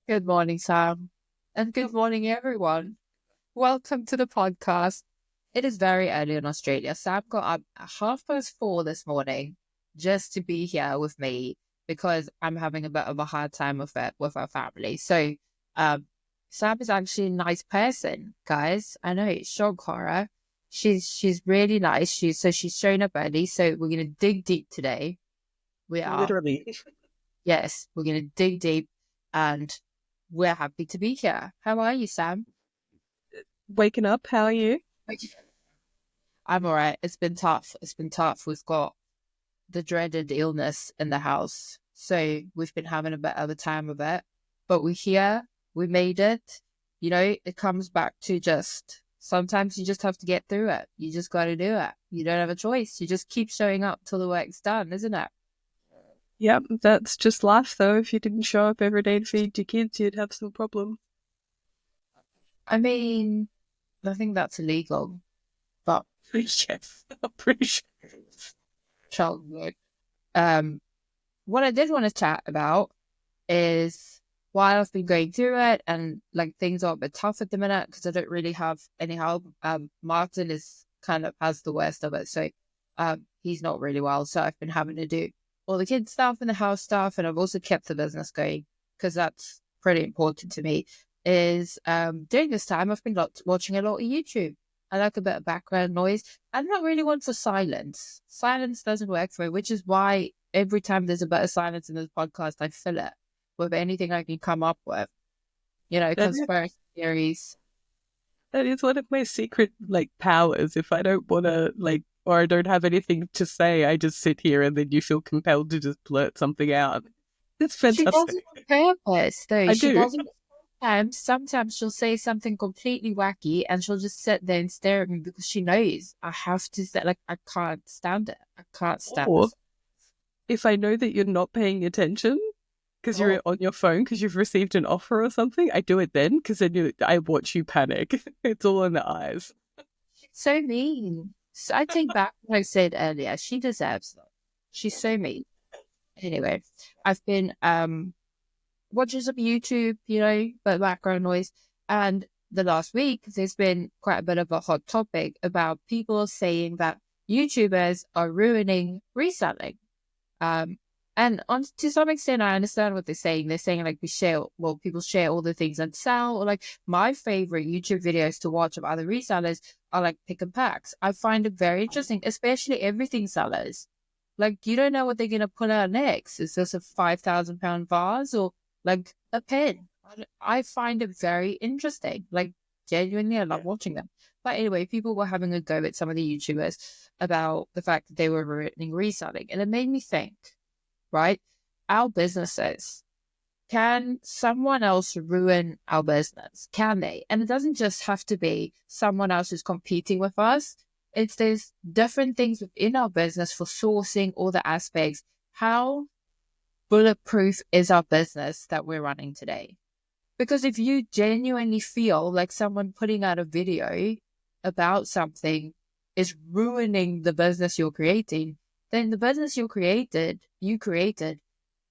Good morning, Sam. And good morning, everyone. Welcome to the podcast. It is very early in Australia. Sam got up at 4:30 this morning just to be here with me because I'm having a bit of a hard time with it with our family. Um, Sam is actually a nice person, guys. I know it's shock horror. She's really nice. She's showing up early. So we're gonna dig deep today. We are Literally. Yes, we're gonna dig deep and we're happy to be here. How are you, Sam? Waking up, how are you? I'm all right. It's been tough. It's been tough. We've got the dreaded illness in the house. So we've been having a bit of a time of it. But we're here. We made it. It comes back to just sometimes you just have to get through it. You just got to do it. You don't have a choice. You just keep showing up till the work's done, isn't it? Yep, that's just life though. If you didn't show up every day to feed your kids, you'd have some problem. I mean, I think that's illegal, but Yes, I'm pretty sure. child work. Um, what I did want to chat about is while I've been going through it and like things are a bit tough at the minute because I don't really have any help. Martin is kind of has the worst of it, so he's not really well. So I've been having to do all the kids stuff and the house stuff, and I've also kept the business going because that's pretty important to me. Is during this time I've been watching a lot of YouTube. I like a bit of background noise. I'm not really one for silence. Silence doesn't work for me, which is why every time there's a bit of silence in this podcast, I fill it with anything I can come up with. That is, Conspiracy theories. that is one of my secret powers. If I don't want to or I don't have anything to say, I just sit here and then you feel compelled to just blurt something out. It's She does it fantastic. on purpose, though. I She do. does it sometimes she'll say something completely wacky and she'll just sit there and stare at me because she knows I have to say, like, I can't stand it. I can't stand Or this. if I know that you're not paying attention, because Oh, you're on your phone because you've received an offer or something, I do it then because I watch you panic. It's all in the eyes. so mean. So I take back what I said earlier. She deserves that. She's so mean. Anyway, I've been watching some YouTube, but background noise. And the last week, there's been quite a bit of a hot topic about people saying that YouTubers are ruining reselling. Um, and to some extent, I understand what they're saying. They're saying like people share all the things and sell. Or like my favorite YouTube videos to watch of other resellers are like pick and packs. I find it very interesting, especially everything sellers. Like you don't know what they're gonna pull out next. Is this a £5,000 vase or like a pen? I find it very interesting. Like genuinely, I love watching them. But anyway, people were having a go at some of the YouTubers about the fact that they were ruining reselling. And it made me think, right? Our businesses, can someone else ruin our business? Can they? And it doesn't just have to be someone else who's competing with us. There's different things within our business for sourcing all the aspects. How bulletproof is our business that we're running today? Because if you genuinely feel like someone putting out a video about something is ruining the business you're creating, then the business you created,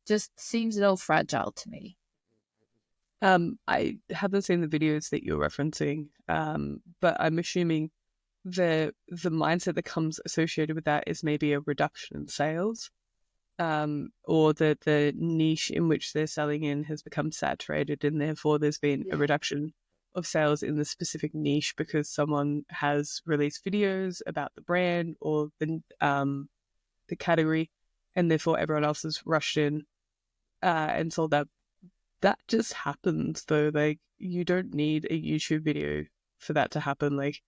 just seems a little fragile to me. I haven't seen the videos that you're referencing, but I'm assuming the mindset that comes associated with that is maybe a reduction in sales, or the niche in which they're selling in has become saturated, and therefore there's been a reduction of sales in the specific niche because someone has released videos about the brand or the category, and therefore everyone else has rushed in and sold that. That just happens though. Like you don't need a YouTube video for that to happen. Like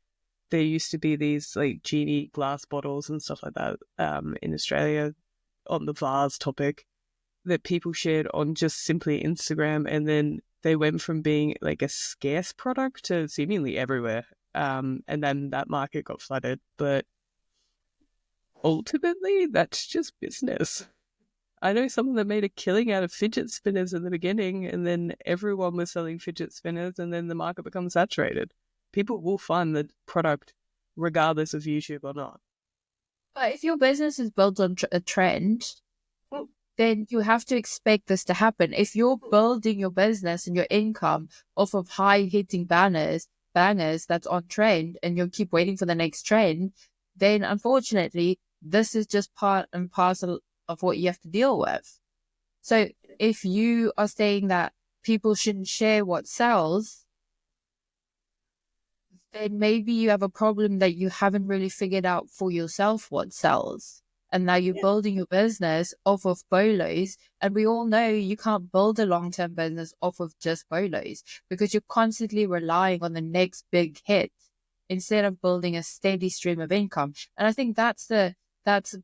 there used to be these like genie glass bottles and stuff like that in Australia on the vase topic that people shared on just simply Instagram, and then they went from being like a scarce product to seemingly everywhere. And then that market got flooded. But ultimately, that's just business. I know someone that made a killing out of fidget spinners in the beginning, and then everyone was selling fidget spinners, and then the market becomes saturated. People will find the product regardless of YouTube or not. But if your business is built on a trend, then you have to expect this to happen. If you're building your business and your income off of high hitting bangers that's on trend, and you'll keep waiting for the next trend, then unfortunately, this is just part and parcel of what you have to deal with. So if you are saying that people shouldn't share what sells, then maybe you have a problem that you haven't really figured out for yourself what sells. And now you're building your business off of bolos. And we all know you can't build a long-term business off of just bolos, because you're constantly relying on the next big hit instead of building a steady stream of income. And I think that's the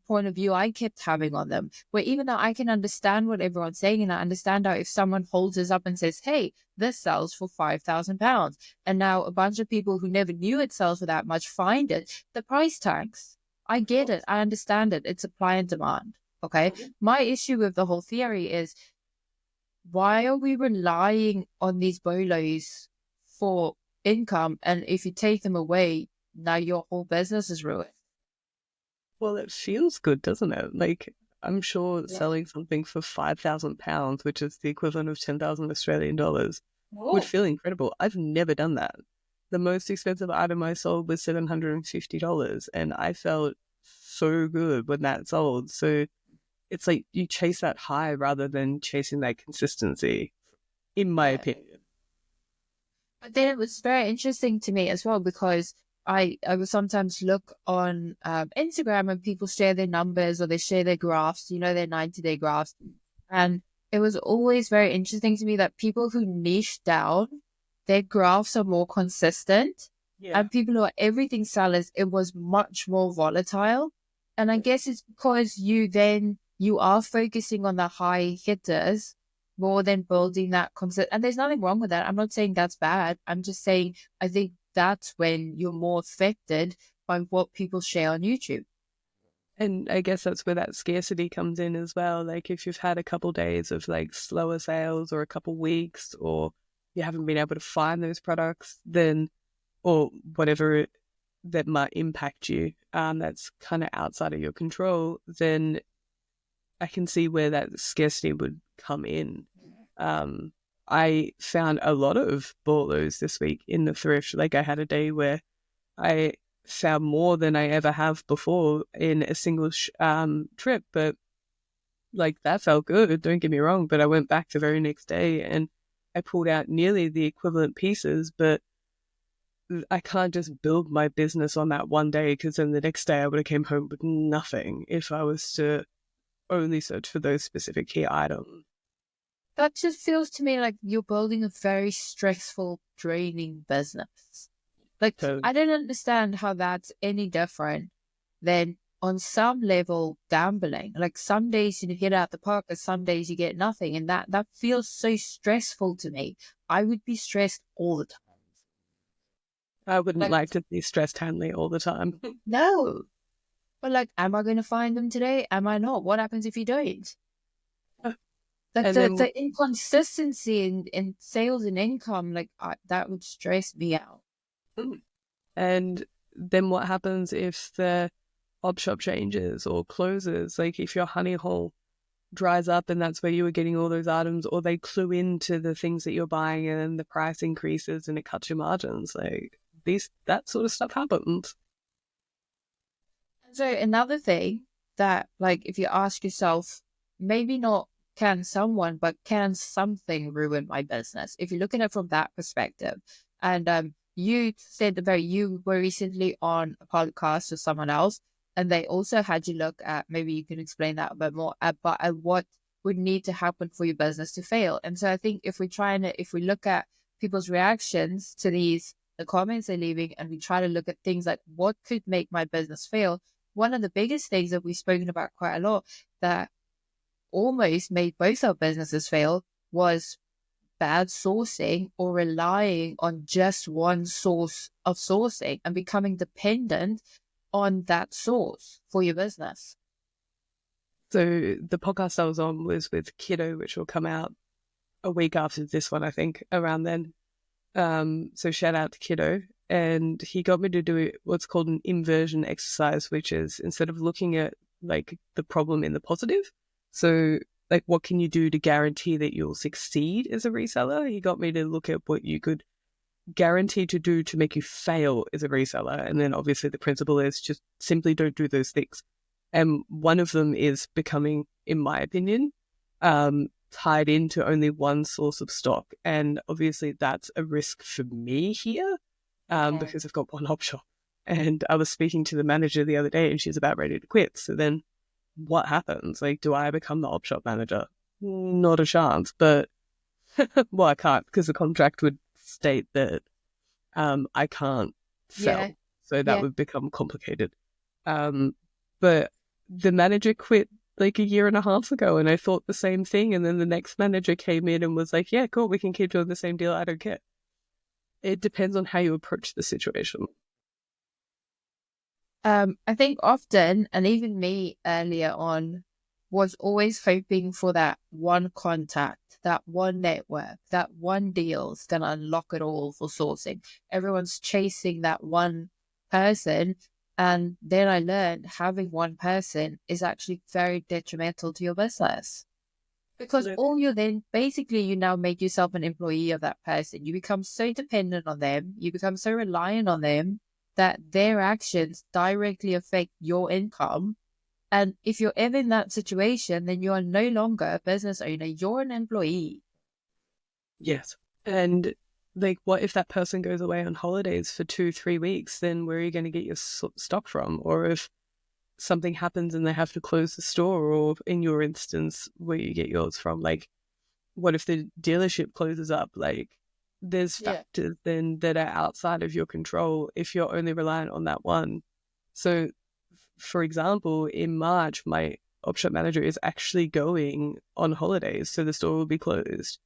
point of view I kept having on them, where even though I can understand what everyone's saying, and I understand how if someone holds us up and says, hey, this sells for £5,000, and now a bunch of people who never knew it sells for that much find it, the price tags. I get it. I understand it. It's supply and demand. Okay. My issue with the whole theory is, why are we relying on these bolos for income? And if you take them away, now your whole business is ruined. Well, it feels good, doesn't it? Like, I'm sure selling something for £5,000, which is the equivalent of 10,000 Australian dollars, would feel incredible. I've never done that. The most expensive item I sold was $750, and I felt so good when that sold. So it's like you chase that high rather than chasing that consistency, in my opinion. But then it was very interesting to me as well, because I will sometimes look on Instagram and people share their numbers or they share their graphs, their 90-day graphs. And it was always very interesting to me that people who niche down, their graphs are more consistent. Yeah. And people who are everything sellers, it was much more volatile. And I guess it's because you are focusing on the high hitters more than building that concept. And there's nothing wrong with that. I'm not saying that's bad. I'm just saying I think that's when you're more affected by what people share on YouTube. And I guess that's where that scarcity comes in as well. Like if you've had a couple days of like slower sales or a couple weeks, or you haven't been able to find those products, then, or whatever that might impact you, that's kind of outside of your control, then I can see where that scarcity would come in. I found a lot of bolos this week in the thrift. Like I had a day where I found more than I ever have before in a single trip, but like that felt good, don't get me wrong, but I went back the very next day and I pulled out nearly the equivalent pieces, but I can't just build my business on that one day, because then the next day I would have came home with nothing if I was to only search for those specific key items. That just feels to me like you're building a very stressful, draining business. Like, totally. I don't understand how that's any different than, on some level, gambling. Like, some days you get out the park, and some days you get nothing. And that feels so stressful to me. I would be stressed all the time. I wouldn't like to be stressed handling all the time. No. But like, am I going to find them today? Am I not? What happens if you don't? Like the inconsistency in sales and income, like that would stress me out. And then what happens if the op shop changes or closes? Like if your honey hole dries up and that's where you were getting all those items, or they clue into the things that you're buying and the price increases and it cuts your margins. Like that sort of stuff happens. So another thing that, like, if you ask yourself, maybe not can someone, but can something ruin my business? If you look at it from that perspective. And you said you were recently on a podcast with someone else, and they also had you look at, maybe you can explain that a bit more, at what would need to happen for your business to fail. And so I think if we look at people's reactions to the comments they're leaving, and we try to look at things like what could make my business fail, one of the biggest things that we've spoken about quite a lot that almost made both our businesses fail was bad sourcing, or relying on just one source of sourcing and becoming dependent on that source for your business. So the podcast I was on was with Kiddo, which will come out a week after this one, I think, around then. So shout out to Kiddo. And he got me to do what's called an inversion exercise, which is, instead of looking at like the problem in the positive, so like, what can you do to guarantee that you'll succeed as a reseller? He got me to look at what you could guarantee to do to make you fail as a reseller. And then obviously the principle is just simply don't do those things. And one of them is becoming, in my opinion, tied into only one source of stock. And obviously that's a risk for me here, because I've got one op shop. And I was speaking to the manager the other day and she's about ready to quit. So then what happens? Like, do I become the op shop manager? Not a chance. But, well, I can't, because the contract would state that I can't sell. Yeah. So that would become complicated. But the manager quit like a year and a half ago, and I thought the same thing. And then the next manager came in and was like, yeah, cool, we can keep doing the same deal. I don't care. It depends on how you approach the situation. I think often, and even me earlier on, was always hoping for that one contact, that one network, that one deal's going to unlock it all for sourcing. Everyone's chasing that one person. And then I learned having one person is actually very detrimental to your business. Because all you're then, basically, you now make yourself an employee of that person. You become so dependent on them. You become so reliant on them that their actions directly affect your income. And if you're ever in that situation, then you are no longer a business owner. You're an employee. Yes. And like, what if that person goes away on holidays for 2-3 weeks? Then where are you going to get your stock from? Or if something happens and they have to close the store, or in your instance, where you get yours from? Like, what if the dealership closes up? Like, there's factors then that are outside of your control if you're only reliant on that one. So, for example, in March, my op shop manager is actually going on holidays, so the store will be closed.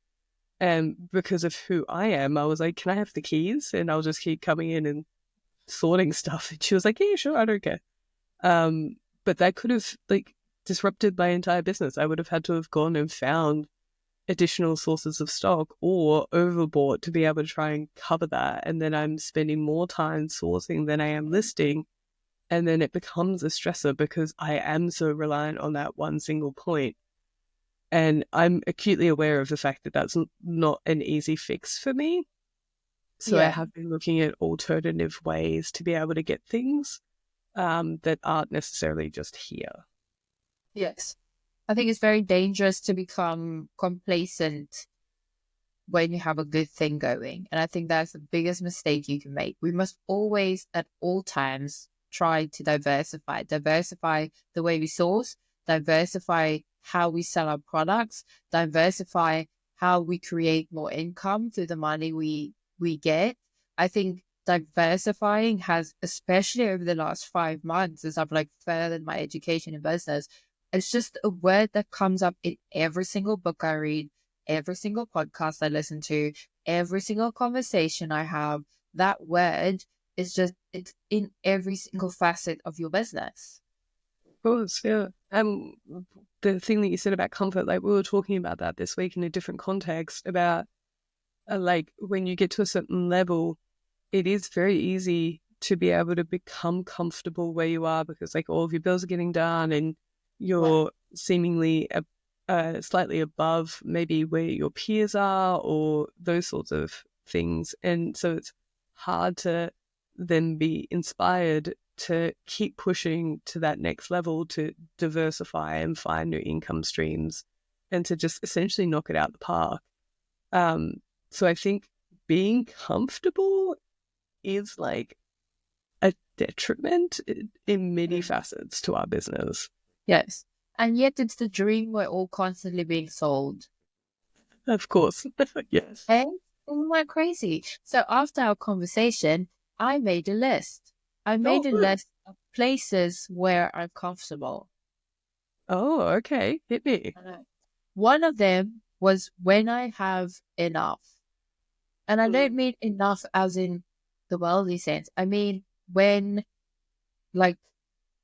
And because of who I am, I was like, can I have the keys? And I'll just keep coming in and sorting stuff. And she was like, yeah, sure, I don't care. But that could have like disrupted my entire business. I would have had to have gone and found additional sources of stock or overbought to be able to try and cover that. And then I'm spending more time sourcing than I am listing. And then it becomes a stressor because I am so reliant on that one single point. And I'm acutely aware of the fact that that's not an easy fix for me. So I have been looking at alternative ways to be able to get things that aren't necessarily just here. Yes. I think it's very dangerous to become complacent when you have a good thing going. And I think that's the biggest mistake you can make. We must always, at all times, try to diversify the way we source, diversify how we sell our products, diversify how we create more income through the money we get. I think diversifying has, especially over the last 5 months, as I've like furthered my education in business, it's just a word that comes up in every single book I read, every single podcast I listen to, every single conversation I have. That word is just, it's in every single facet of your business. Of course, yeah. The thing that you said about comfort, like we were talking about that this week in a different context about like when you get to a certain level, it is very easy to be able to become comfortable where you are because like all of your bills are getting done and you're seemingly slightly above maybe where your peers are or those sorts of things. And so it's hard to then be inspired to keep pushing to that next level to diversify and find new income streams and to just essentially knock it out the park. So I think being comfortable is like a detriment in many facets to our business. Yes. And yet it's the dream we're all constantly being sold. Of course. Yes. And isn't that crazy? So after our conversation, I made a list. I made a list of places where I'm comfortable. Oh, okay. Hit me. One of them was when I have enough. And I don't mean enough as in the worldly sense. I mean when, like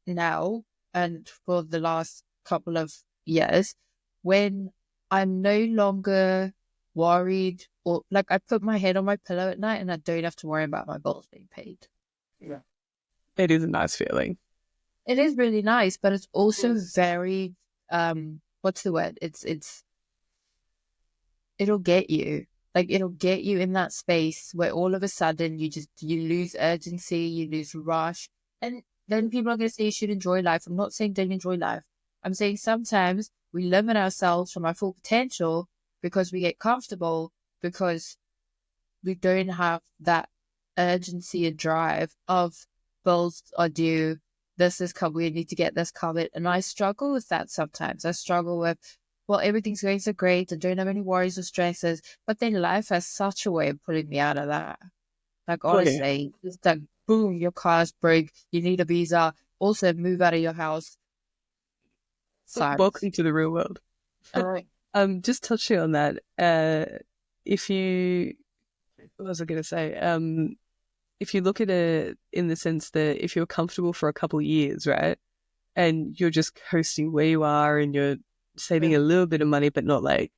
now and for the last couple of years, when I'm no longer worried or like I put my head on my pillow at night and I don't have to worry about my bills being paid. Yeah. It is a nice feeling. It is really nice, but it's also very what's the word? It'll get you. Like, it'll get you in that space where all of a sudden you lose urgency, you lose rush. And then people are going to say you should enjoy life. I'm not saying don't enjoy life. I'm saying sometimes we limit ourselves from our full potential because we get comfortable, because we don't have that urgency and drive of bills are due, this is covered, we need to get this covered. And I struggle with that sometimes. I struggle with, well, everything's going so great, I don't have any worries or stresses, but then life has such a way of pulling me out of that. Like, honestly, just like, boom, your car's broke, you need a visa, also move out of your house. Welcome to the real world. Just touching on that, what was I going to say? If you look at it in the sense that if you're comfortable for a couple of years, right, and you're just coasting where you are and you're saving a little bit of money, but not like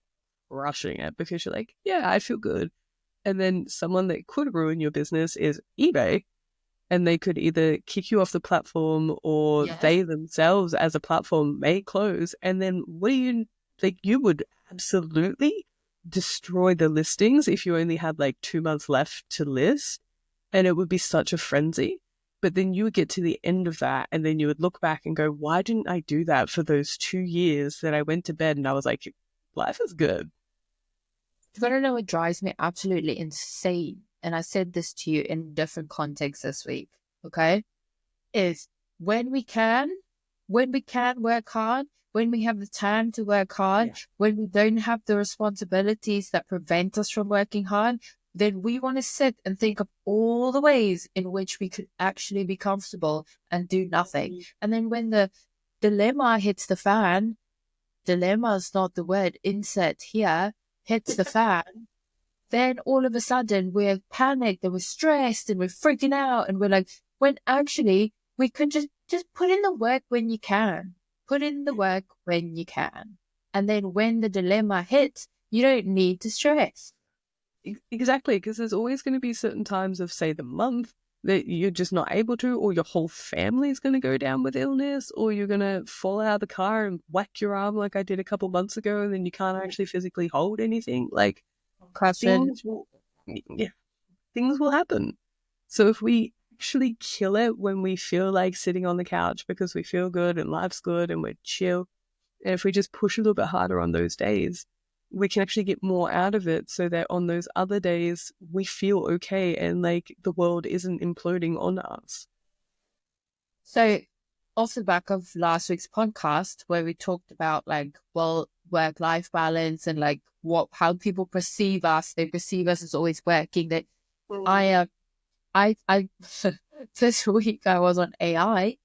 rushing it because you're like, yeah, I feel good. And then someone that could ruin your business is eBay, and they could either kick you off the platform or they themselves as a platform may close. And then you would absolutely destroy the listings if you only had like 2 months left to list, and it would be such a frenzy. But then you would get to the end of that and then you would look back and go, why didn't I do that for those 2 years that I went to bed and I was like, life is good. You want to know what drives me absolutely insane? And I said this to you in different contexts this week, okay? Is when we can work hard, when we have the time to work hard, when we don't have the responsibilities that prevent us from working hard, then we want to sit and think of all the ways in which we could actually be comfortable and do nothing. And then when the dilemma hits the fan, dilemma is not the word, insert here, hits the fan, then all of a sudden we're panicked and we're stressed and we're freaking out and we're like, when actually we could just put in the work when you can. Put in the work when you can. And then when the dilemma hits, you don't need to stress. Exactly, because there's always going to be certain times of, say, the month that you're just not able to, or your whole family is going to go down with illness, or you're going to fall out of the car and whack your arm like I did a couple months ago, and then you can't actually physically hold anything. Like, things will happen. So if we actually kill it when we feel like sitting on the couch because we feel good and life's good and we're chill, and if we just push a little bit harder on those days, we can actually get more out of it so that on those other days we feel okay and like the world isn't imploding on us. So off the back of last week's podcast where we talked about like, well, work-life balance and like how people perceive us, they perceive us as always working. That I this week I was on AI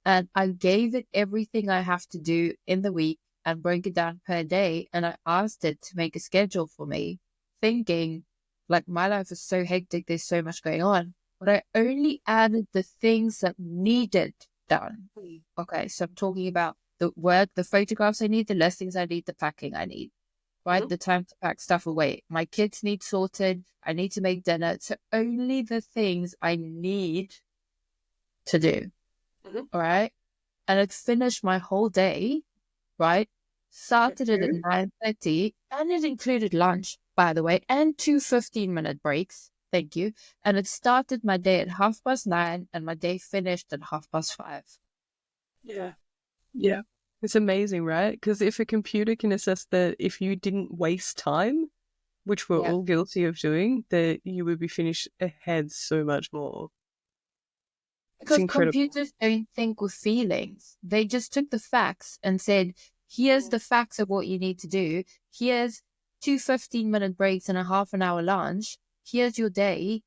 and I gave it everything I have to do in the week and break it down per day. And I asked it to make a schedule for me, thinking like my life is so hectic, there's so much going on. But I only added the things that needed done. Okay, so I'm talking about the work, the photographs I need, the listings I need, the packing I need, right? The time to pack stuff away. My kids need sorted. I need to make dinner. So only the things I need to do. All right. And it finished my whole day, right? Started it at 9:30 and it included lunch, by the way, and 2 15-minute breaks. Thank you. And it started my day at 9:30 and my day finished at 5:30. Yeah. It's amazing, right? Because if a computer can assess that if you didn't waste time, which we're all guilty of doing, that you would be finished ahead so much more. Because computers don't think with feelings. They just took the facts and said, here's the facts of what you need to do. Here's 2 15-minute breaks and a half an hour lunch. Here's your day.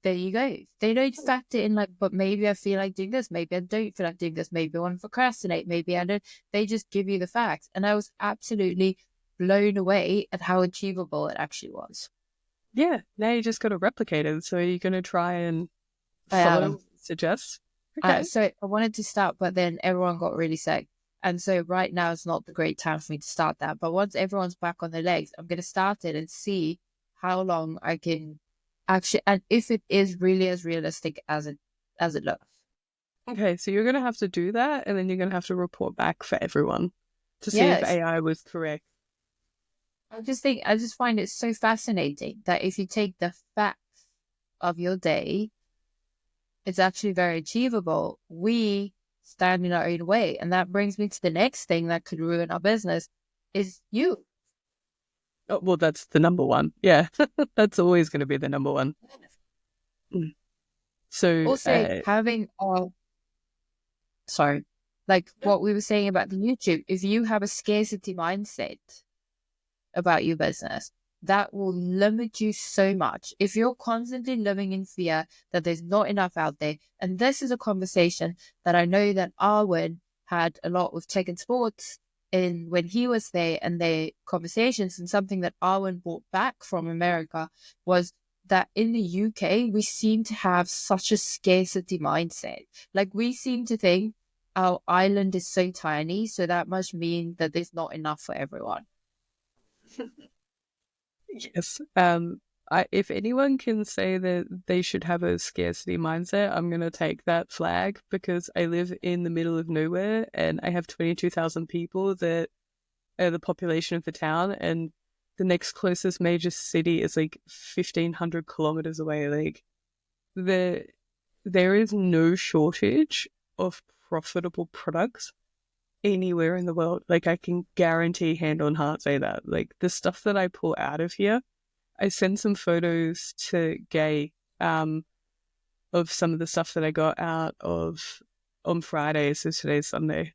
There you go. They don't factor in like, but maybe I feel like doing this. Maybe I don't feel like doing this. Maybe I want to procrastinate. Maybe I don't. They just give you the facts. And I was absolutely blown away at how achievable it actually was. Yeah. Now you just got to replicate it. So you're going to try and follow suggests. Okay. So I wanted to start, but then everyone got really sick. And so right now is not the great time for me to start that. But once everyone's back on their legs, I'm going to start it and see how long I can actually, and if it is really as realistic as it looks. Okay, so you're going to have to do that, and then you're going to have to report back for everyone. to see if Yes. AI was correct. I just find it so fascinating that if you take the facts of your day, it's actually very achievable. We stand in our own way. And that brings me to the next thing that could ruin our business is you. Oh, well, that's the number one. Yeah, that's always going to be the number one. Mm. So, Also having sorry, like what we were saying about the YouTube, if you have a scarcity mindset about your business, that will limit you so much. If you're constantly living in fear that there's not enough out there, and this is a conversation that I know that Arwen had a lot with Tech and Sports in when he was there and their conversations, and something that Arwen brought back from America was that in the UK, we seem to have such a scarcity mindset. Like we seem to think our island is so tiny, so that must mean that there's not enough for everyone. yes. If anyone can say that they should have a scarcity mindset, I'm going to take that flag, because I live in the middle of nowhere and I have 22,000 people that are the population of the town, and the next closest major city is like 1,500 kilometers away. Like there is no shortage of profitable products anywhere in the world. Like I can guarantee, hand on heart, say that. Like the stuff that I pull out of here, I sent some photos to Gay of some of the stuff that I got out of on Friday, so today's Sunday.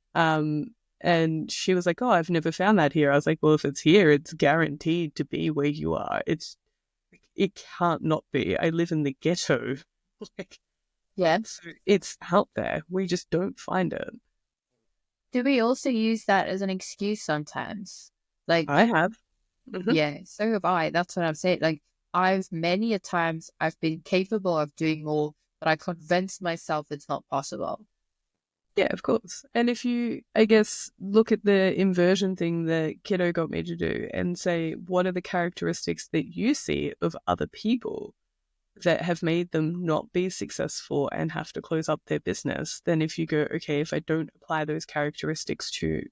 And she was like, "Oh, I've never found that here." I was like, "Well, if it's here, it's guaranteed to be where you are. It can't not be. I live in the ghetto. Like, Yeah. so it's out there. We just don't find it." Do we also use that as an excuse sometimes? Like, I have. Mm-hmm. yeah, so have I. That's what I'm saying. Like, many a times I've been capable of doing more, but I convinced myself it's not possible. Yeah, of course. And if you, I guess, look at the inversion thing that Kiddo got me to do and say, what are the characteristics that you see of other people that have made them not be successful and have to close up their business? Then if you go, okay, if I don't apply those characteristics to,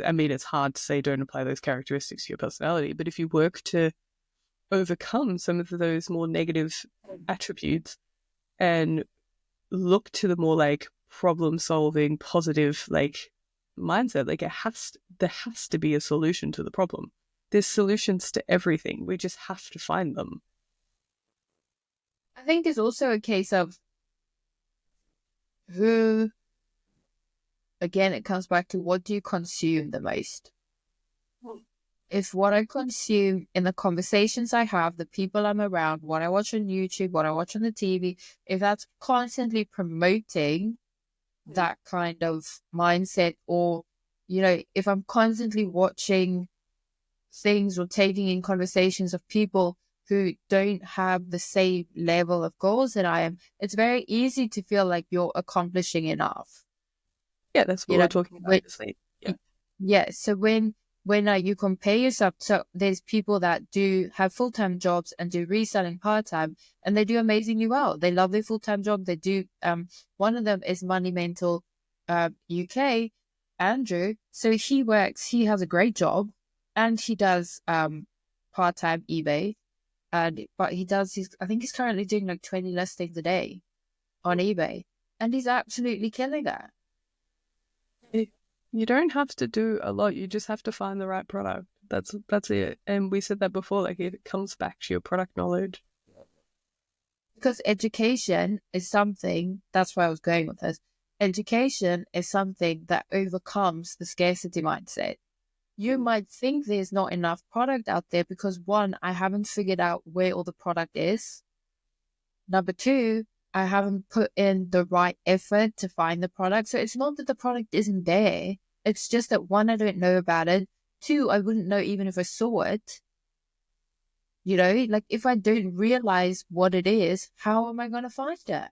I mean, it's hard to say don't apply those characteristics to your personality, but if you work to overcome some of those more negative attributes and look to the more like problem solving, positive like mindset, like there has to be a solution to the problem. There's solutions to everything. We just have to find them. I think it's also a case of who, again, it comes back to what do you consume the most? If what I consume in the conversations I have, the people I'm around, what I watch on YouTube, what I watch on the TV, if that's constantly promoting that kind of mindset, or, if I'm constantly watching things or taking in conversations of people who don't have the same level of goals that I am, it's very easy to feel like you're accomplishing enough. Yeah, that's what we're talking about. Yeah. Yeah. So when you compare yourself, so there's people that do have full-time jobs and do reselling part-time, and they do amazingly well. They love their full-time job. They do. One of them is Money Mental, UK, Andrew. So he has a great job, and he does part-time eBay, but I think he's currently doing like 20 listings a day on eBay, and he's absolutely killing that. You don't have to do a lot. You just have to find the right product. That's it. And we said that before, like it comes back to your product knowledge. Because education is something, that's where I was going with this. Education is something that overcomes the scarcity mindset. You might think there's not enough product out there because, one, I haven't figured out where all the product is. Number two, I haven't put in the right effort to find the product. So it's not that the product isn't there. It's just that, one, I don't know about it. Two, I wouldn't know even if I saw it. Like if I don't realize what it is, how am I going to find it?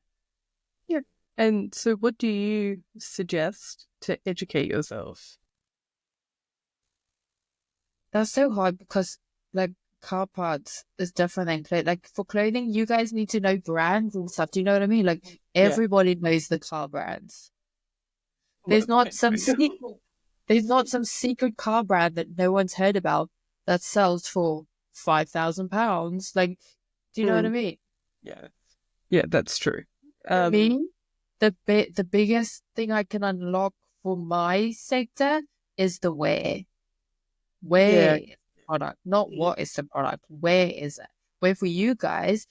Yeah. And so what do you suggest to educate yourself? That's so hard because like car parts is different than clothing. Like for clothing, you guys need to know brands and stuff. Do you know what I mean? Like everybody knows the car brands. There's not some secret. There's not some secret car brand that no one's heard about that sells for £5,000. Like, do you know what I mean? Yeah. Yeah, that's true. For me, the biggest thing I can unlock for my sector is the where. Where is the product, not what is the product. Where is it? Where for you guys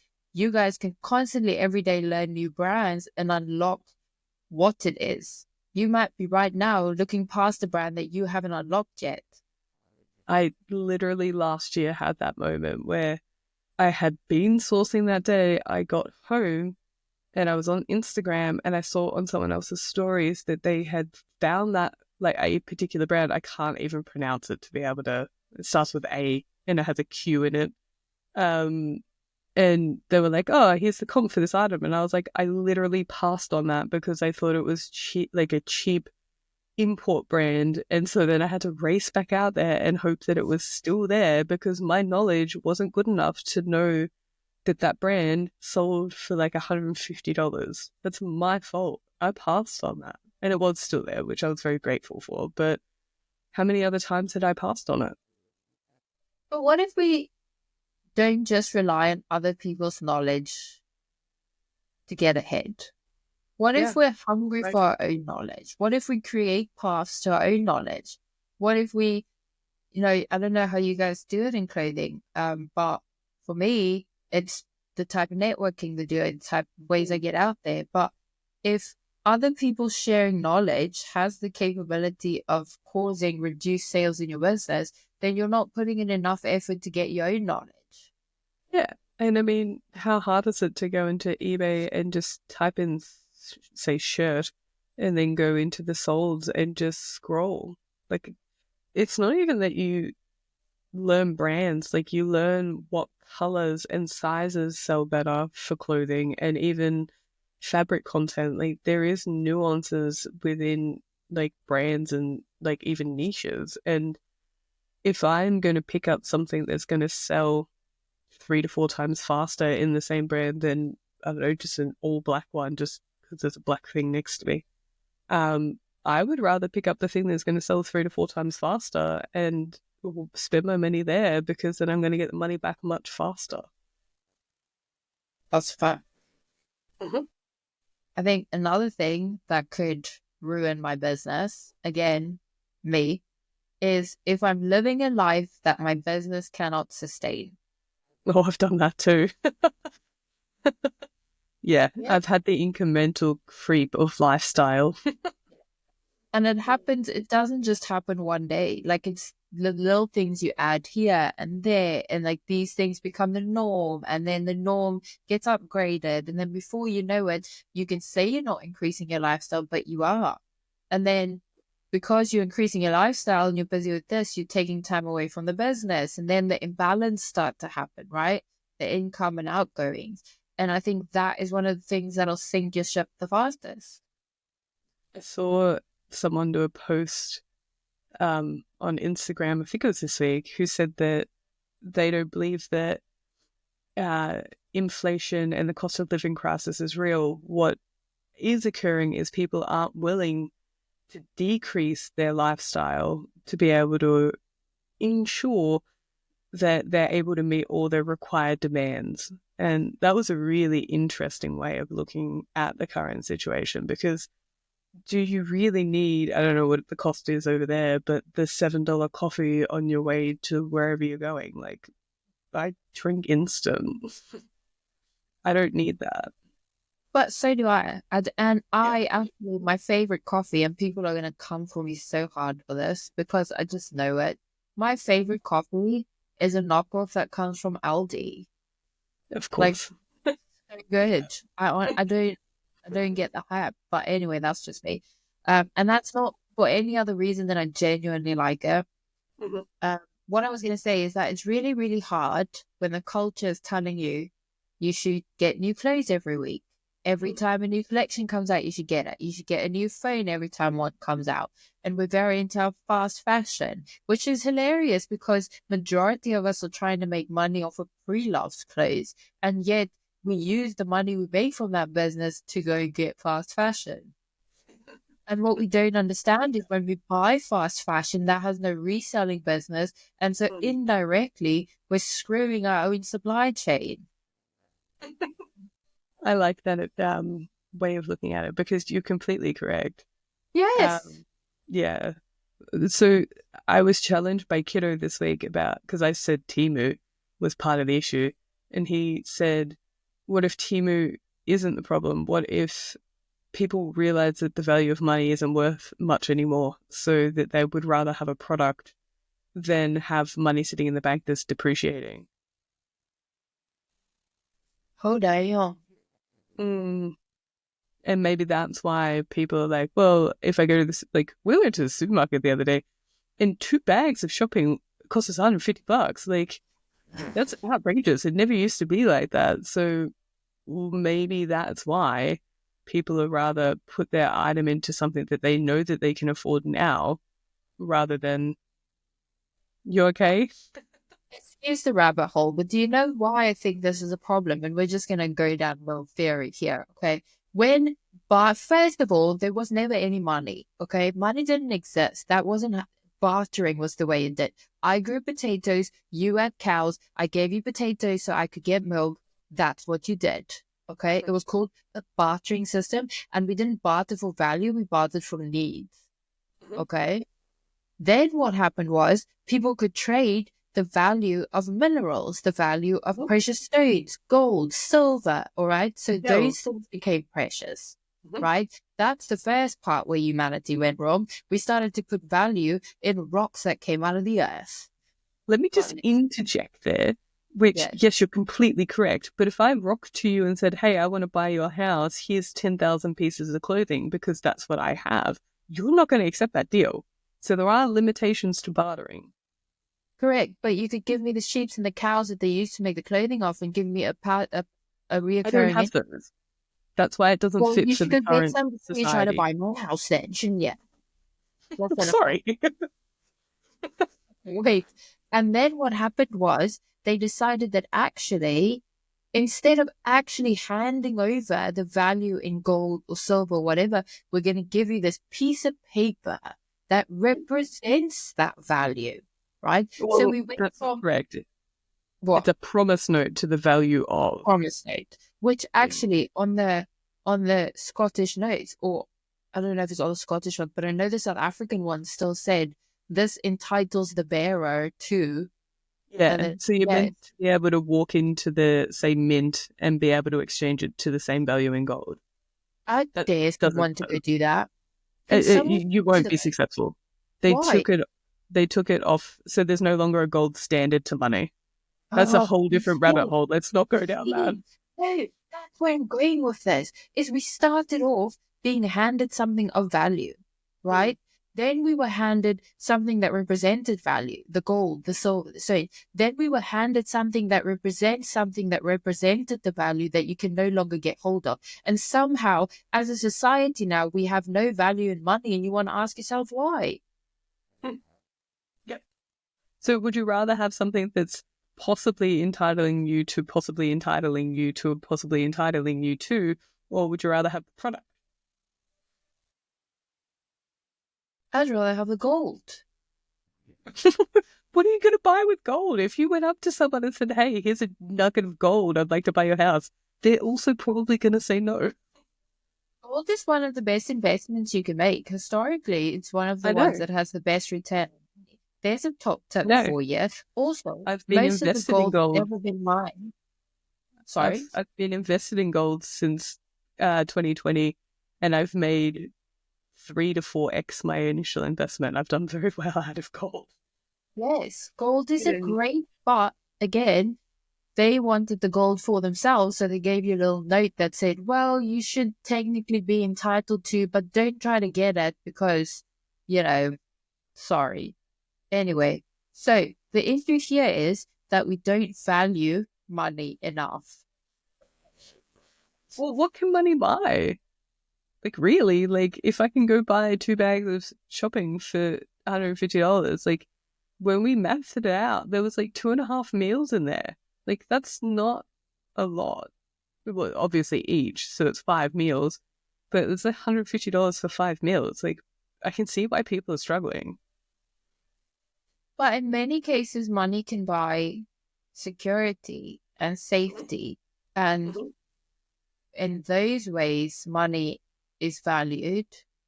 can constantly every day learn new brands and unlock what it is. You might be right now looking past the brand that you haven't unlocked yet. I literally last year had that moment where I had been sourcing that day. I got home and I was on Instagram and I saw on someone else's stories that they had found that, like, a particular brand. I can't even pronounce it to be able to. It starts with A and it has a Q in it. And they were like, "Oh, here's the comp for this item," and I was like, I literally passed on that because I thought it was cheap, like a cheap import brand. And so then I had to race back out there and hope that it was still there because my knowledge wasn't good enough to know that that brand sold for like $150. That's my fault. I passed on that. And it was still there, which I was very grateful for. But how many other times had I passed on it? But what if we don't just rely on other people's knowledge to get ahead? What if we're hungry for our own knowledge? What if we create paths to our own knowledge? What if we, I don't know how you guys do it in clothing, but for me, it's the type of networking they do, the type of ways I get out there. But if other people sharing knowledge has the capability of causing reduced sales in your business, then you're not putting in enough effort to get your own knowledge. Yeah. And I mean, how hard is it to go into eBay and just type in, say, shirt, and then go into the solds and just scroll? Like, it's not even that you learn brands, like you learn what colors and sizes sell better for clothing, and even fabric content. Like, there is nuances within like brands and like even niches. And if I'm going to pick up something that's going to sell 3 to 4 times faster in the same brand than, I don't know, just an all black one just because there's a black thing next to me, I would rather pick up the thing that's going to sell 3 to 4 times faster and spend my money there, because then I'm going to get the money back much faster. That's fair. I think another thing that could ruin my business, again, me, is if I'm living a life that my business cannot sustain. Oh, I've done that too. Yeah, I've had the incremental creep of lifestyle. And it doesn't just happen one day. Like, it's the little things you add here and there, and like these things become the norm, and then the norm gets upgraded. And then before you know it, you can say you're not increasing your lifestyle, but you are. And then because you're increasing your lifestyle and you're busy with this, you're taking time away from the business. And then the imbalance start to happen, right? The income and outgoings. And I think that is one of the things that'll sink your ship the fastest. I saw someone do a post on Instagram, I think it was this week, who said that they don't believe that inflation and the cost of living crisis is real. What is occurring is people aren't willing to decrease their lifestyle to be able to ensure that they're able to meet all their required demands. And that was a really interesting way of looking at the current situation, because do you really need, I don't know what the cost is over there, but the $7 coffee on your way to wherever you're going? Like, I drink instant. I don't need that. But so do I. And I actually, my favorite coffee, and people are going to come for me so hard for this because I just know it. My favorite coffee is a knockoff that comes from Aldi. Of course. Like, so good. I don't get the hype, but anyway, that's just me. And that's not for any other reason than I genuinely like it. What I was going to say is that it's really, really hard when the culture is telling you should get new clothes every week. Every time a new collection comes out, you should get it. You should get a new phone every time one comes out. And we're very into fast fashion, which is hilarious because majority of us are trying to make money off of pre-loved clothes. And yet we use the money we make from that business to go get fast fashion. And what we don't understand is when we buy fast fashion, that has no reselling business. And so indirectly, we're screwing our own supply chain. I like that way of looking at it, because you're completely correct. Yes. Yeah. So I was challenged by Kiddo this week because I said Temu was part of the issue. And he said, what if Temu isn't the problem? What if people realize that the value of money isn't worth much anymore, so that they would rather have a product than have money sitting in the bank that's depreciating? Oh, damn. And maybe that's why people are like, well, if I go to this, like, we went to the supermarket the other day and 2 bags of shopping cost us $150. Like, that's outrageous. It never used to be like that. So maybe that's why people would rather put their item into something that they know that they can afford now, rather than, you okay? Here's the rabbit hole, but do you know why I think this is a problem? And we're just going to go down real theory here, okay? First of all, there was never any money, okay? Money didn't exist. That wasn't, bartering was the way it did. I grew potatoes, you had cows, I gave you potatoes so I could get milk. That's what you did, okay? It was called a bartering system, and we didn't barter for value, we bartered for needs, okay? Then what happened was people could trade the value of minerals, the value of precious stones, gold, silver, all right? So those things became precious, right? That's the first part where humanity went wrong. We started to put value in rocks that came out of the earth. Let me just interject there, which, yes, you're completely correct. But if I rocked to you and said, hey, I want to buy your house, here's 10,000 pieces of clothing because that's what I have, you're not going to accept that deal. So there are limitations to bartering. Correct, but you could give me the sheep and the cows that they used to make the clothing off, and give me a reoccurring. I don't have those. That's why it doesn't fit for the current society. You try to buy more house then, shouldn't you? Sorry. Wait, and then what happened was they decided that actually, instead of actually handing over the value in gold or silver or whatever, we're going to give you this piece of paper that represents that value. Right? Well, so we went that's from correct. What? It's a promise note to the value of promise note, which actually on the Scottish notes, or I don't know if it's all the Scottish one, but I know the South African one still said this entitles the bearer to. Yeah, so you're meant to be able to walk into the, say, mint and be able to exchange it to the same value in gold. I dare someone to go do that. You won't be successful. They took it off, so there's no longer a gold standard to money. That's a whole different rabbit hole. Let's not go down that. No, that's where I'm going with this, is we started off being handed something of value, right? Then we were handed something that represented value, the gold, the silver. So then we were handed something that represents something that represented the value that you can no longer get hold of. And somehow, as a society now, we have no value in money, and you want to ask yourself why. So would you rather have something that's possibly entitling you to possibly entitling you to possibly entitling you to, or would you rather have the product? I'd rather have the gold. What are you going to buy with gold? If you went up to someone and said, hey, here's a nugget of gold, I'd like to buy your house, they're also probably going to say no. Gold is one of the best investments you can make. Historically, it's one of the ones that has the best return. There's a top tip for you. Also, I've been invested in gold. Never been mine. Sorry? I've been invested in gold since 2020, and I've made 3 to 4x my initial investment. I've done very well out of gold. Yes, gold is a great, but again, they wanted the gold for themselves, so they gave you a little note that said, well, you should technically be entitled to, but don't try to get it because, sorry. Anyway, so the issue here is that we don't value money enough. Well, what can money buy? Like, really? Like, if I can go buy 2 bags of shopping for $150, like, when we mapped it out, there was like 2.5 meals in there. Like, that's not a lot. Well, obviously each, so it's 5 meals. but it's like $150 for 5 meals. Like, I can see why people are struggling. But in many cases, money can buy security and safety. And in those ways, money is valued.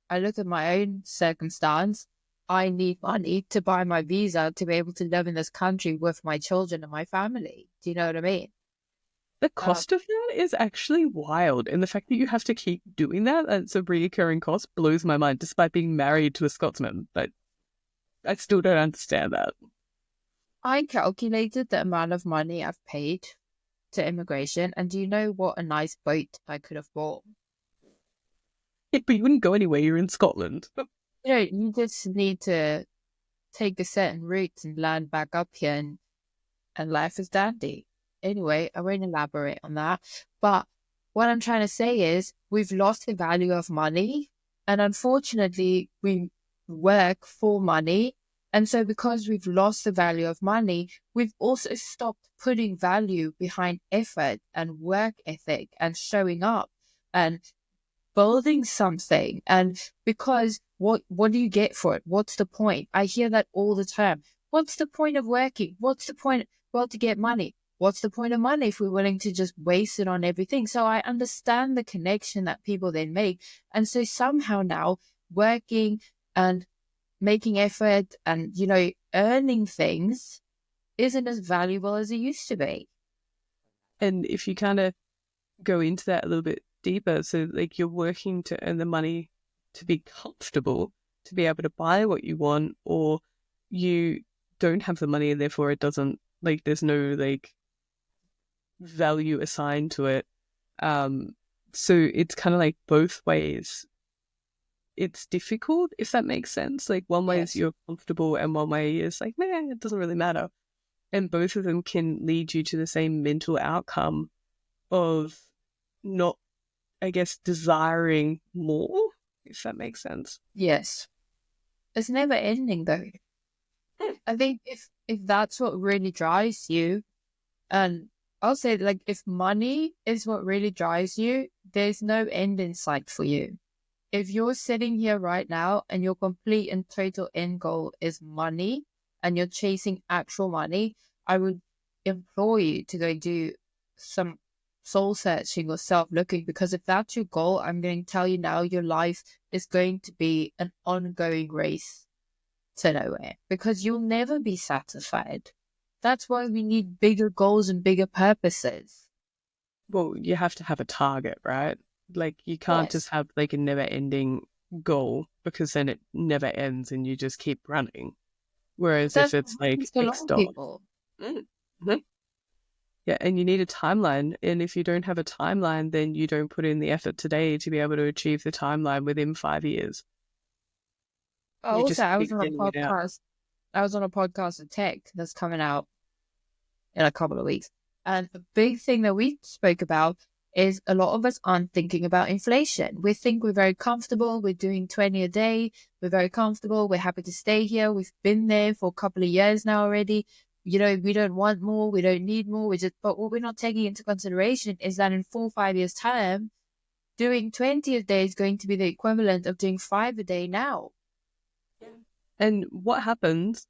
I look at my own circumstance. I need money to buy my visa to be able to live in this country with my children and my family. Do you know what I mean? The cost of that is actually wild. And the fact that you have to keep doing that, it's a recurring cost, blows my mind, despite being married to a Scotsman. But I still don't understand that. I calculated the amount of money I've paid to immigration. And do you know what a nice boat I could have bought? Yeah, but you wouldn't go anywhere. You're in Scotland. You just need to take a certain route and land back up here, and life is dandy. Anyway, I won't elaborate on that. But what I'm trying to say is we've lost the value of money. And unfortunately, we work for money. And so because we've lost the value of money, we've also stopped putting value behind effort and work ethic and showing up and building something. And because what do you get for it? What's the point? I hear that all the time. What's the point of working? What's the point? Well, to get money. What's the point of money if we're willing to just waste it on everything? So I understand the connection that people then make. And so somehow now working and making effort and, earning things isn't as valuable as it used to be. And if you kind of go into that a little bit deeper, so like you're working to earn the money to be comfortable, to be able to buy what you want, or you don't have the money and therefore it doesn't, like, there's no like value assigned to it. So it's kind of like both ways. It's difficult, if that makes sense. Like one way is you're comfortable and one way is like, man, it doesn't really matter. And both of them can lead you to the same mental outcome of not, I guess, desiring more, if that makes sense. Yes. It's never ending though. I think if that's what really drives you, and I'll say like if money is what really drives you, there's no end in sight for you. If you're sitting here right now and your complete and total end goal is money and you're chasing actual money, I would implore you to go do some soul searching or self-looking, because if that's your goal, I'm going to tell you now, your life is going to be an ongoing race to nowhere because you'll never be satisfied. That's why we need bigger goals and bigger purposes. Well, you have to have a target, right? Like you can't just have like a never-ending goal, because then it never ends and you just keep running. Whereas if it's like X dollars, yeah, and you need a timeline. And if you don't have a timeline, then you don't put in the effort today to be able to achieve the timeline within 5 years. Also, I was on a podcast of tech that's coming out in a couple of weeks. And the big thing that we spoke about is a lot of us aren't thinking about inflation. We think we're very comfortable. We're doing 20 a day. We're very comfortable. We're happy to stay here. We've been there for a couple of years now already. We don't want more. We don't need more. But what we're not taking into consideration is that in 4 or 5 years' time, doing 20 a day is going to be the equivalent of doing 5 a day now. And what happens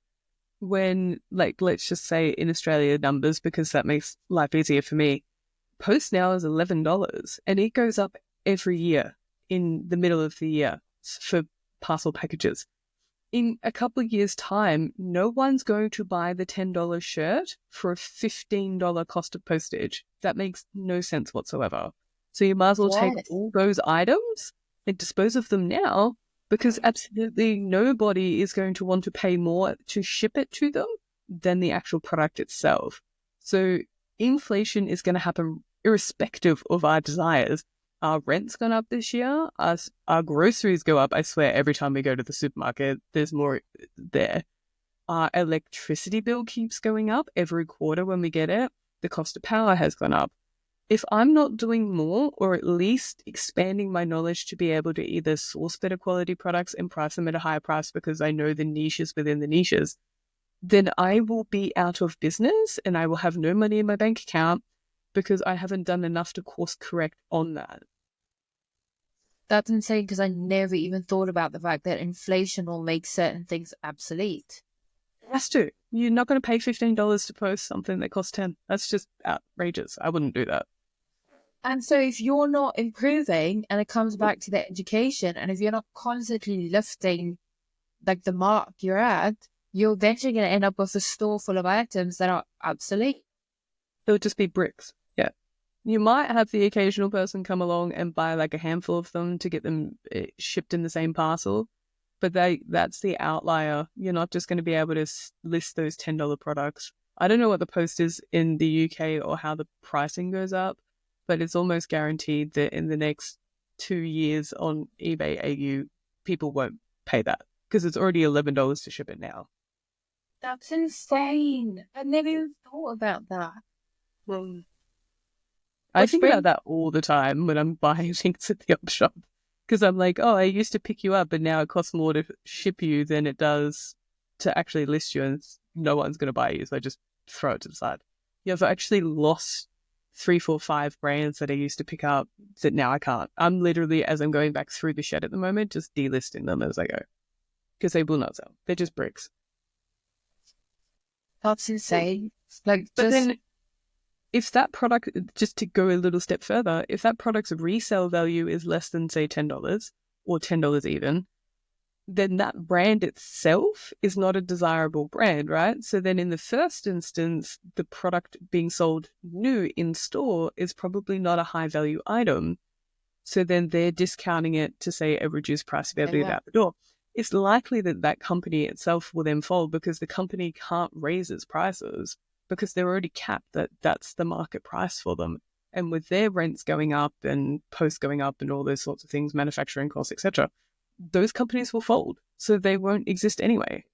when, like, let's just say in Australia numbers, because that makes life easier for me, Post now is $11 and it goes up every year in the middle of the year for parcel packages. In a couple of years' time, no one's going to buy the $10 shirt for a $15 cost of postage. That makes no sense whatsoever. So you might as well take all those items and dispose of them now, because absolutely nobody is going to want to pay more to ship it to them than the actual product itself. So inflation is going to happen irrespective of our desires. Our rent's gone up this year. Our groceries go up. I swear, every time we go to the supermarket, there's more there. Our electricity bill keeps going up every quarter when we get it. The cost of power has gone up. If I'm not doing more, or at least expanding my knowledge to be able to either source better quality products and price them at a higher price because I know the niches within the niches, then I will be out of business and I will have no money in my bank account because I haven't done enough to course correct on that. That's insane because I never even thought about the fact that inflation will make certain things obsolete. It has to. You're not going to pay $15 to post something that costs 10. That's just outrageous. I wouldn't do that. And so if you're not improving, and it comes back to the education, and if you're not constantly lifting like the mark you're at, you're eventually going to end up with a store full of items that are obsolete. It would just be bricks. Yeah. You might have the occasional person come along and buy like a handful of them to get them shipped in the same parcel. But that's the outlier. You're not just going to be able to list those $10 products. I don't know what the post is in the UK or how the pricing goes up, but it's almost guaranteed that in the next 2 years on eBay AU, people won't pay that because it's already $11 to ship it now. That's insane. I never even thought about that. Well, I think about that all the time when I'm buying things at the op shop. Because I'm like, oh, I used to pick you up, but now it costs more to ship you than it does to actually list you, and no one's going to buy you, so I just throw it to the side. Yeah, I've actually lost 3, 4, 5 brands that I used to pick up that now I can't. I'm literally, as I'm going back through the shed at the moment, just delisting them as I go. Because they will not sell. They're just bricks. That's insane. But then, if that product, just to go a little step further, if that product's resale value is less than, say, $10 or $10 even, then that brand itself is not a desirable brand, right? So then in the first instance, the product being sold new in store is probably not a high value item. So then they're discounting it to say a reduced price to be able to get out the door. It's likely that that company itself will then fold because the company can't raise its prices because they're already capped that's the market price for them. And with their rents going up and posts going up and all those sorts of things, manufacturing costs, etc., those companies will fold. So they won't exist anyway.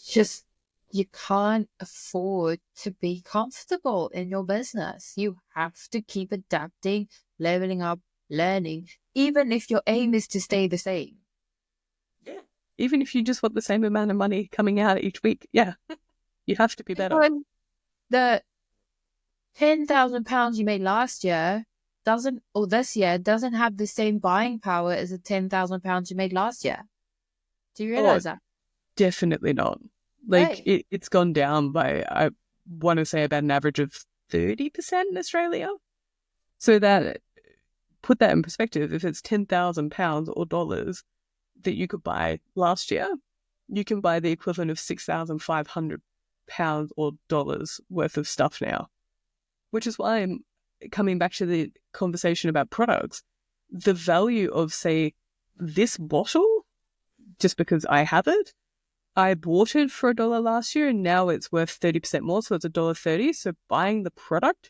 Just, you can't afford to be comfortable in your business. You have to keep adapting, leveling up, learning, even if your aim is to stay the same. Yeah. Even if you just want the same amount of money coming out each week, yeah, you have to be better. The £10,000 you made last year this year doesn't have the same buying power as the £10,000 you made last year. Do you realize that? Definitely not. Like, it's gone down by, I want to say, about an average of 30% in Australia. So that, put that in perspective, if it's £10,000 or dollars that you could buy last year, you can buy the equivalent of £6,500 or dollars worth of stuff now. Which is why I'm coming back to the conversation about products. The value of, say, this bottle, just because I have it, I bought it for $1 last year and now it's worth 30% more, so it's $1.30. So buying the product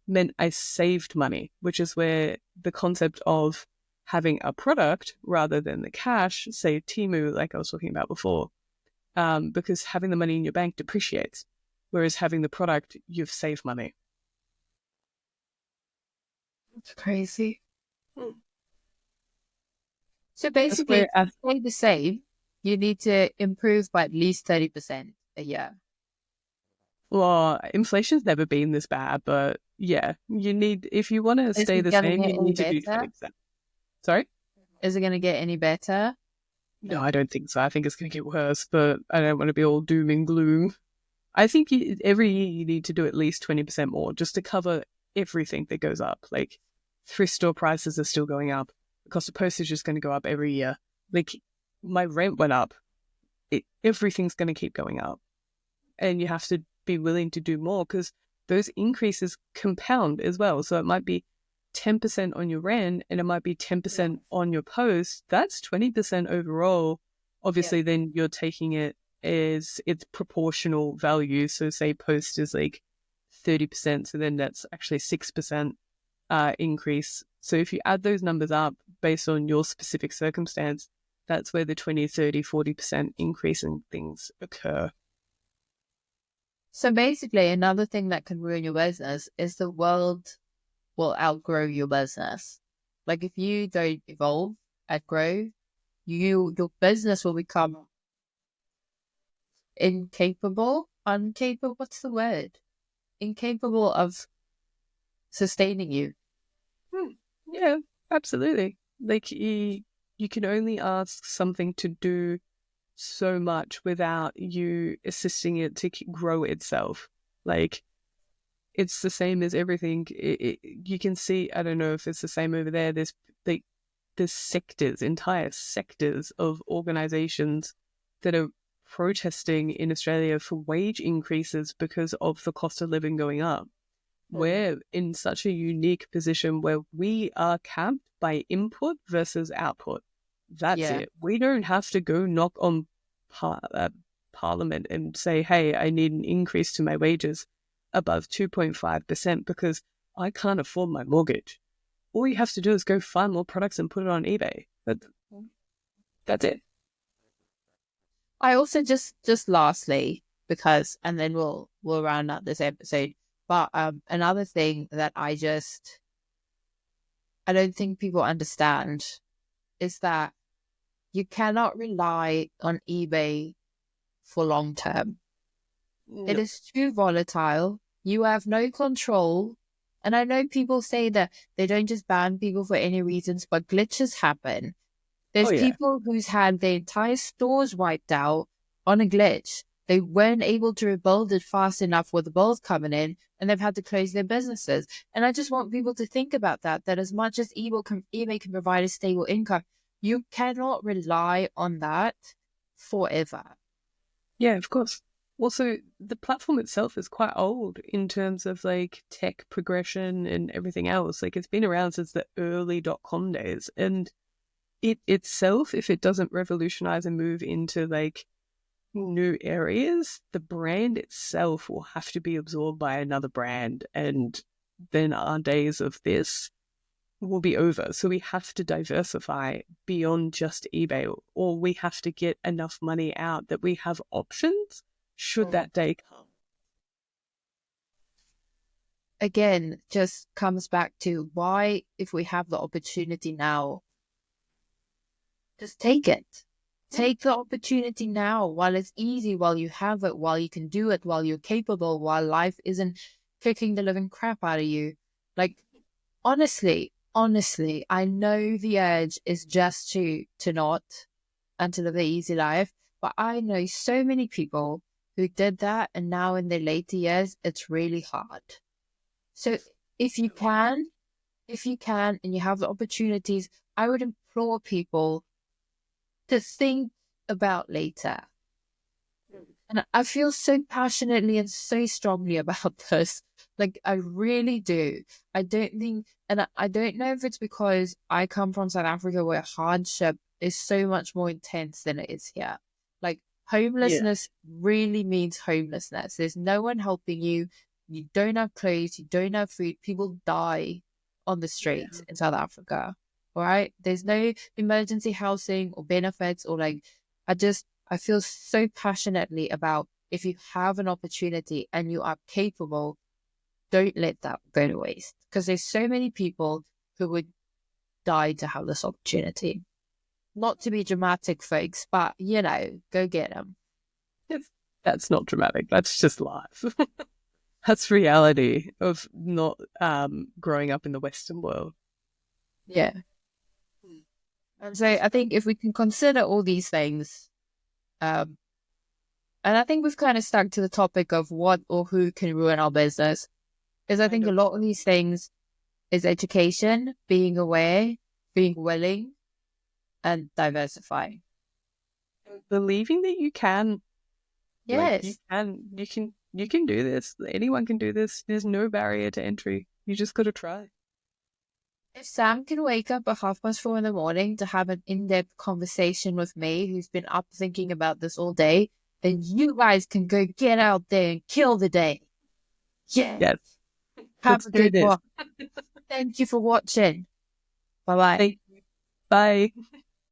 meant I saved money, which is where the concept of having a product rather than the cash, say Temu, like I was talking about before, because having the money in your bank depreciates, whereas having the product, you've saved money. That's crazy. So basically, to stay the same, you need to improve by at least 30% a year. Well, inflation's never been this bad, but yeah, you need, if you want to stay the same, you need to do 20%. Sorry? Is it going to get any better? No, I don't think so. I think it's going to get worse, but I don't want to be all doom and gloom. I think every year you need to do at least 20% more just to cover everything that goes up. Like, thrift store prices are still going up. The cost of postage is going to go up every year. Like, my rent went up. Everything's going to keep going up. And you have to be willing to do more because those increases compound as well. So it might be 10% on your rent and it might be 10% on your post. That's 20% overall. Obviously, then you're taking it as its proportional value. So say post is like 30%. So then that's actually 6% increase. So if you add those numbers up based on your specific circumstance, that's where the 20, 30, 40% increase in things occur. So basically, another thing that can ruin your business is the world will outgrow your business. Like if you don't evolve and grow, your business will become incapable of sustaining you. Yeah, absolutely. Like you can only ask something to do so much without you assisting it to grow itself. Like it's the same as everything. You can see, I don't know if it's the same over there. Like there's sectors, entire sectors of organizations that are protesting in Australia for wage increases because of the cost of living going up. We're in such a unique position where we are capped by input versus output. That's Yeah. it. We don't have to go knock on Parliament and say, hey, I need an increase to my wages above 2.5% because I can't afford my mortgage. All you have to do is go find more products and put it on eBay. That's it. I also just lastly, because and then we'll round out this episode. But another thing that I don't think people understand is that you cannot rely on eBay for long term. It No. is too volatile. You have no control. And I know people say that they don't just ban people for any reasons, but glitches happen. Oh, There's yeah. people who's had their entire stores wiped out on a glitch. They weren't able to rebuild it fast enough with the bills coming in, and they've had to close their businesses. And I just want people to think about that as much as eBay can provide a stable income, you cannot rely on that forever. Yeah, of course. Also, the platform itself is quite old in terms of like tech progression and everything else. Like it's been around since the early .com days. And it itself, if it doesn't revolutionize and move into like new areas, the brand itself will have to be absorbed by another brand. And then our days of this will be over. So we have to diversify beyond just eBay, or we have to get enough money out that we have options should that day come. Again, just comes back to why, if we have the opportunity now, just take it. Take the opportunity now while it's easy, while you have it, while you can do it, while you're capable, while life isn't kicking the living crap out of you. Like, honestly, I know the urge is just to not and to live the easy life, but I know so many people who did that, and now in their later years, it's really hard. So if you can, and you have the opportunities, I would implore people to think about later. And I feel so passionately and so strongly about this. Like, I really do. I don't think, and I don't know if it's because I come from South Africa where hardship is so much more intense than it is here. Like, Yeah. homelessness really means homelessness. There's no one helping you. You don't have clothes. You don't have food. People die on the streets in South Africa. All right. There's no emergency housing or benefits or like, I feel so passionately about if you have an opportunity and you are capable, don't let that go to waste. Because there's so many people who would die to have this opportunity. Not to be dramatic, folks, but go get them. That's not dramatic. That's just life. That's reality of not growing up in the Western world. Yeah. And so I think if we can consider all these things, and I think we've kind of stuck to the topic of what or who can ruin our business, is I think a lot of these things is education, being aware, being willing, and diversifying. Believing that you can, like Yes. you can do this. Anyone can do this. There's no barrier to entry. You just got to try. If Sam can wake up at 4:30 in the morning to have an in-depth conversation with me, who's been up thinking about this all day, then you guys can go get out there and kill the day. Yeah. Yes. Have Let's a do good this. one. Thank you for watching. Bye-bye. Bye.